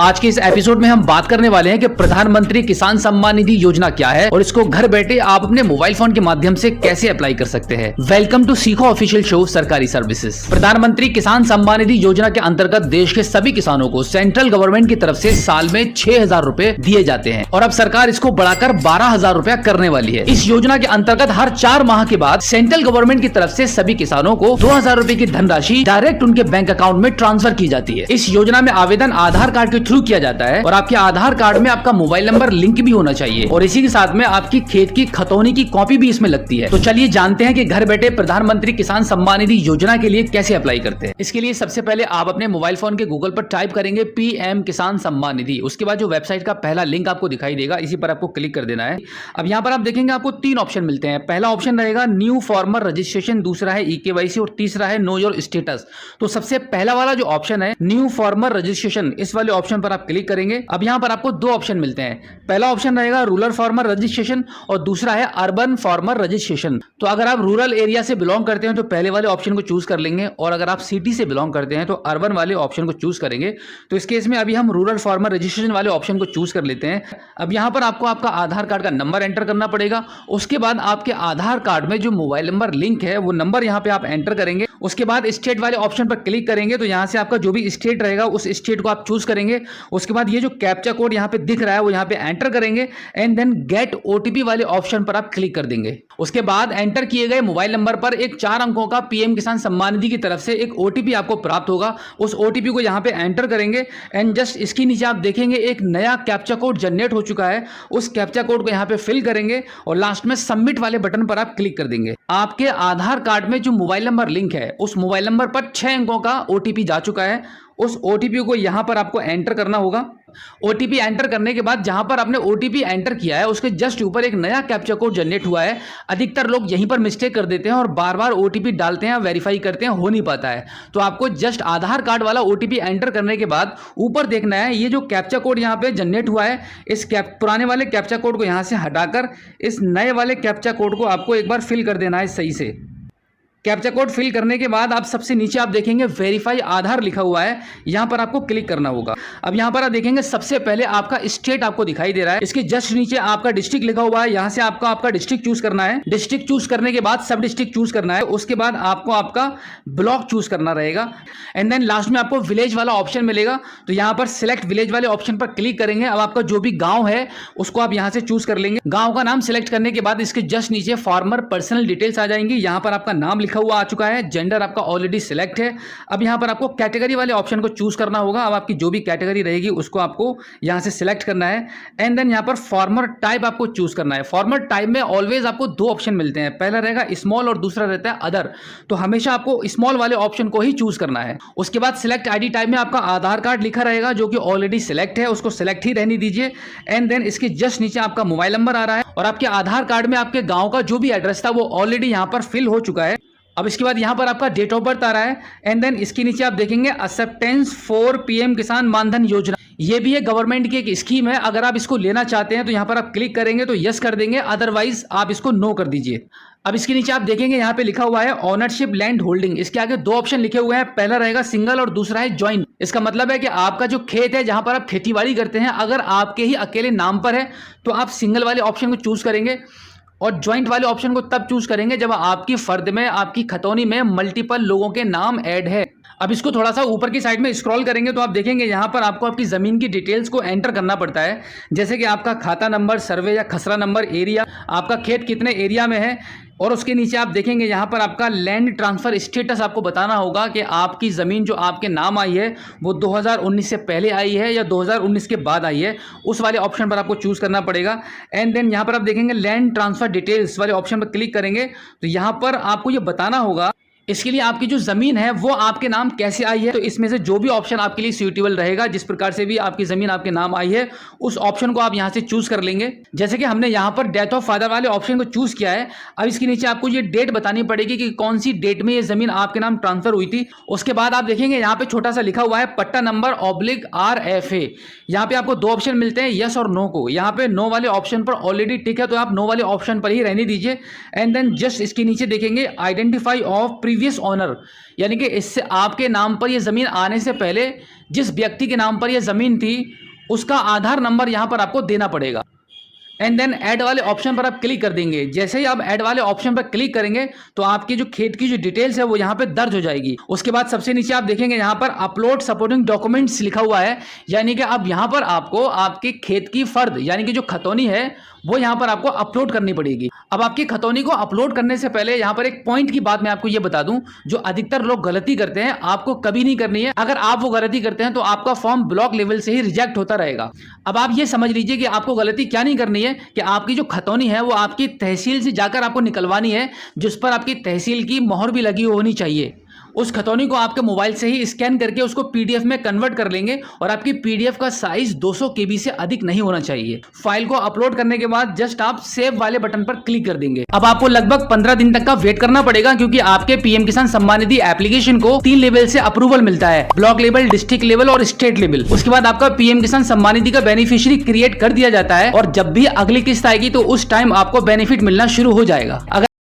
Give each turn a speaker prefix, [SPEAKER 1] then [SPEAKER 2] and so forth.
[SPEAKER 1] आज के इस एपिसोड में हम बात करने वाले हैं कि प्रधानमंत्री किसान सम्मान निधि योजना क्या है और इसको घर बैठे आप अपने मोबाइल फोन के माध्यम से कैसे अप्लाई कर सकते हैं। वेलकम टू सीखो ऑफिशियल शो सरकारी सर्विसेज। प्रधानमंत्री किसान सम्मान निधि योजना के अंतर्गत देश के सभी किसानों को सेंट्रल गवर्नमेंट की तरफ से साल में 6,000 रुपए दिए जाते हैं और अब सरकार इसको बढ़ाकर 12,000 रुपया करने वाली है। इस योजना के अंतर्गत हर 4 माह के बाद सेंट्रल गवर्नमेंट की तरफ से सभी किसानों को 2,000 रुपए की धनराशि डायरेक्ट उनके बैंक अकाउंट में ट्रांसफर की जाती है। इस योजना में आवेदन आधार कार्ड के थ्रू किया जाता है और आपके आधार कार्ड में आपका मोबाइल नंबर लिंक भी होना चाहिए और इसी के साथ में आपकी खेत की खतौनी की कॉपी भी इसमें लगती है। तो चलिए जानते हैं कि घर बैठे प्रधानमंत्री किसान सम्मान निधि योजना के लिए कैसे अप्लाई करते हैं। इसके लिए सबसे पहले आप अपने मोबाइल फोन के गूगल पर टाइप करेंगे पीएम किसान सम्मान निधि। उसके बाद जो वेबसाइट का पहला लिंक आपको दिखाई देगा इसी पर आपको क्लिक कर देना है। अब यहाँ पर आप देखेंगे आपको 3 ऑप्शन मिलते हैं। पहला ऑप्शन रहेगा न्यू फॉर्मर रजिस्ट्रेशन, दूसरा है ईकेवाईसी और तीसरा है नो योर स्टेटस। तो सबसे पहला वाला जो ऑप्शन है न्यू फॉर्मर रजिस्ट्रेशन, इस वाले ऑप्शन पर आप क्लिक करेंगे। अब यहाँ पर आपको 2 ऑप्शन मिलते हैं। पहला ऑप्शन रहेगा रूरल फार्मर रजिस्ट्रेशन और दूसरा है अर्बन फार्मर रजिस्ट्रेशन। तो अगर आप रूरल एरिया से बिलोंग करते हैं तो पहले वाले ऑप्शन को चूज कर लेंगे और अगर आप सिटी से बिलोंग करते हैं तो अर्बन वाले ऑप्शन को चूज करेंगे। तो इस केस में अभी हम रूरल फार्मर रजिस्ट्रेशन वाले ऑप्शन को चूज कर लेते हैं। अब यहाँ पर आपको आपका आधार कार्ड का नंबर एंटर करना पड़ेगा। उसके बाद आपके आधार कार्ड में जो मोबाइल नंबर लिंक है वो नंबर यहाँ पे आप एंटर करेंगे। उसके बाद स्टेट वाले ऑप्शन पर क्लिक करेंगे तो यहाँ से आपका जो भी स्टेट रहेगा उस स्टेट को आप चूज करेंगे। उसके बाद ये जो कैप्चा कोड यहाँ पे दिख रहा है वो यहाँ पे एंटर करेंगे एंड देन गेट ओटीपी वाले ऑप्शन पर आप क्लिक कर देंगे। उसके बाद एंटर किए गए मोबाइल नंबर पर एक 4 अंकों का पीएम किसान सम्मान निधि की तरफ से एक ओटीपी आपको प्राप्त होगा। उस ओटीपी को यहाँ पे एंटर करेंगे एंड जस्ट इसके नीचे आप देखेंगे एक नया कैप्चा कोड जनरेट हो चुका है। उस कैप्चा कोड को यहाँ पे फिल करेंगे और लास्ट में सबमिट वाले बटन पर आप क्लिक कर देंगे। आपके आधार कार्ड में जो मोबाइल नंबर लिंक है उस मोबाइल नंबर पर 6 अंकों का ओटीपी जा चुका है। उस ओटीपी को यहां पर आपको एंटर करना होगा। ओटीपी एंटर करने के बाद जहां पर आपने ओटीपी एंटर किया है उसके जस्ट ऊपर एक नया कैप्चा कोड जनरेट हुआ है। अधिकतर लोग यहीं पर मिस्टेक कर देते हैं और बार बार ओटीपी डालते हैं, वेरीफाई करते हैं, हो नहीं पाता है। तो आपको जस्ट आधार कार्ड वाला ओटीपी एंटर करने के बाद ऊपर देखना है ये जो कैप्चा कोड यहाँ पे जनरेट हुआ है, इस पुराने वाले कैप्चा कोड को यहाँ से हटाकर इस नए वाले कैप्चा कोड को आपको एक बार फिल कर देना है सही से। कैप्चा कोड फिल करने के बाद आप सबसे नीचे आप देखेंगे वेरीफाई आधार लिखा हुआ है, यहां पर आपको क्लिक करना होगा। अब यहां पर आप देखेंगे सबसे पहले आपका स्टेट आपको दिखाई दे रहा है, इसके जस्ट नीचे आपका डिस्ट्रिक्ट लिखा हुआ है। यहां से आपको आपका डिस्ट्रिक्ट चूज करना है। डिस्ट्रिक्ट चूज करने के बाद सब डिस्ट्रिक्ट चूज करना है। उसके बाद आपको आपका ब्लॉक चूज करना रहेगा एंड देन लास्ट में आपको विलेज वाला ऑप्शन मिलेगा। तो यहां पर सिलेक्ट विलेज वाले ऑप्शन पर क्लिक करेंगे। अब आपका जो भी गांव है उसको आप यहां से चूज कर लेंगे। गांव का नाम सिलेक्ट करने के बाद इसके जस्ट नीचे फार्मर पर्सनल डिटेल्स आ जाएंगी। यहां पर आपका नाम लिखा हुआ आ चुका है, जेंडर आपका ऑलरेडी सिलेक्ट है। अब यहां पर आपको कैटेगरी वाले ऑप्शन को चूज करना होगा। अब आपकी जो भी कैटेगरी रहेगी उसको आपको यहां से सिलेक्ट करना है एंड देन यहां पर फार्मर टाइप आपको चूज करना है। फार्मर टाइप में ऑलवेज आपको 2 ऑप्शन मिलते हैं, पहला रहेगा स्मॉल और दूसरा रहता है अदर। तो हमेशा आपको स्मॉल वाले ऑप्शन को ही चूज करना है। उसके बाद सिलेक्ट आईडी टाइप में आपका आधार कार्ड लिखा रहेगा जो कि ऑलरेडी सिलेक्ट है, उसको सिलेक्ट ही रहने दीजिए एंड देन इसके जस्ट नीचे आपका मोबाइल नंबर आ रहा है और आपके आधार कार्ड में आपके गांव का जो भी एड्रेस था वो ऑलरेडी यहां पर फिल हो चुका है। अब इसके बाद यहां पर आपका डेट ऑफ बर्थ आ रहा है एंड देन इसके नीचे आप देखेंगे एक्सेप्टेंस फॉर पीएम किसान मानधन योजना। ये भी है गवर्नमेंट की एक स्कीम है। अगर आप इसको लेना चाहते हैं तो यहां पर आप क्लिक करेंगे तो यस कर देंगे, अदरवाइज आप इसको नो कर दीजिए। अब इसके नीचे आप देखेंगे यहाँ पे लिखा हुआ है ओनरशिप लैंड होल्डिंग। इसके आगे 2 ऑप्शन लिखे हुए हैं, पहला रहेगा सिंगल और दूसरा है ज्वाइंट। इसका मतलब है कि आपका जो खेत है जहां पर आप खेतीबाड़ी करते हैं अगर आपके ही अकेले नाम पर है तो आप सिंगल वाले ऑप्शन को चूज करेंगे और ज्वाइंट वाले ऑप्शन को तब चूज करेंगे जब आपकी फर्द में, आपकी खतौनी में मल्टीपल लोगों के नाम ऐड है। अब इसको थोड़ा सा ऊपर की साइड में स्क्रॉल करेंगे तो आप देखेंगे यहाँ पर आपको आपकी जमीन की डिटेल्स को एंटर करना पड़ता है, जैसे कि आपका खाता नंबर, सर्वे या खसरा नंबर, एरिया, आपका खेत कितने एरिया में है और उसके नीचे आप देखेंगे यहाँ पर आपका लैंड ट्रांसफर स्टेटस आपको बताना होगा कि आपकी ज़मीन जो आपके नाम आई है वो 2019 से पहले आई है या 2019 के बाद आई है। उस वाले ऑप्शन पर आपको चूज़ करना पड़ेगा एंड देन यहाँ पर आप देखेंगे लैंड ट्रांसफर डिटेल्स वाले ऑप्शन पर क्लिक करेंगे तो यहाँ पर आपको ये बताना होगा इसके लिए आपकी जो जमीन है वो आपके नाम कैसे आई है। तो इसमें से जो भी ऑप्शन आपके लिए सूटेबल रहेगा, जिस प्रकार से भी आपकी जमीन आपके नाम आई है उस ऑप्शन को आप यहां से चूज कर लेंगे। जैसे कि हमने यहां पर डेथ ऑफ फादर वाले ऑप्शन को चूज किया है। अब इसके नीचे आपको ये डेट बतानी पड़ेगी कि कौन सी डेट में ये जमीन आपके नाम ट्रांसफर हुई थी। उसके बाद आप देखेंगे यहाँ पे छोटा सा लिखा हुआ है पट्टा नंबर /RFA। यहाँ पे आपको 2 ऑप्शन मिलते हैं, यस और नो को। यहाँ पे नो वाले ऑप्शन पर ऑलरेडी टिक है तो आप नो वाले ऑप्शन पर ही रहने दीजिए एंड देन जस्ट इसके नीचे देखेंगे आइडेंटिफाई ऑफ प्रीवियस ओनर, यानी कि इससे आपके नाम पर यह जमीन आने से पहले जिस व्यक्ति के नाम पर यह जमीन थी उसका आधार नंबर यहां पर आपको देना पड़ेगा। एंड देन ऐड वाले ऑप्शन पर आप क्लिक कर देंगे। जैसे ही आप ऐड वाले ऑप्शन पर क्लिक करेंगे तो आपकी जो खेत की जो डिटेल्स है वो यहाँ पे दर्ज हो जाएगी। उसके बाद सबसे नीचे आप देखेंगे यहाँ पर अपलोड सपोर्टिंग डॉक्यूमेंट्स लिखा हुआ है, यानी कि अब यहाँ पर आपको आपके खेत की फर्द यानी कि जो खतौनी है वो यहाँ पर आपको अपलोड करनी पड़ेगी। अब आपकी खतौनी को अपलोड करने से पहले यहाँ पर एक पॉइंट की बात मैं आपको ये बता दूं, जो अधिकतर लोग गलती करते हैं आपको कभी नहीं करनी है। अगर आप वो गलती करते हैं तो आपका फॉर्म ब्लॉक लेवल से ही रिजेक्ट होता रहेगा। अब आप ये समझ लीजिए कि आपको गलती क्या नहीं करनी है कि आपकी जो खतौनी है वो आपकी तहसील से जाकर आपको निकलवानी है, जिस पर आपकी तहसील की मोहर भी लगी होनी चाहिए। उस खतौनी को आपके मोबाइल से ही स्कैन करके उसको पीडीएफ में कन्वर्ट कर लेंगे और आपकी पीडीएफ का साइज 200 KB से अधिक नहीं होना चाहिए। फाइल को अपलोड करने के बाद जस्ट आप सेव वाले बटन पर क्लिक कर देंगे। अब आपको लगभग 15 दिन तक का वेट करना पड़ेगा, क्योंकि आपके पीएम किसान सम्मान निधि एप्लीकेशन को 3 लेवल से अप्रूवल मिलता है, ब्लॉक लेवल, डिस्ट्रिक्ट लेवल और स्टेट लेवल। उसके बाद आपका पीएम किसान सम्मान निधि का बेनिफिशियरी क्रिएट कर दिया जाता है और जब भी अगली किस्त आएगी तो उस टाइम आपको बेनिफिट मिलना शुरू हो जाएगा।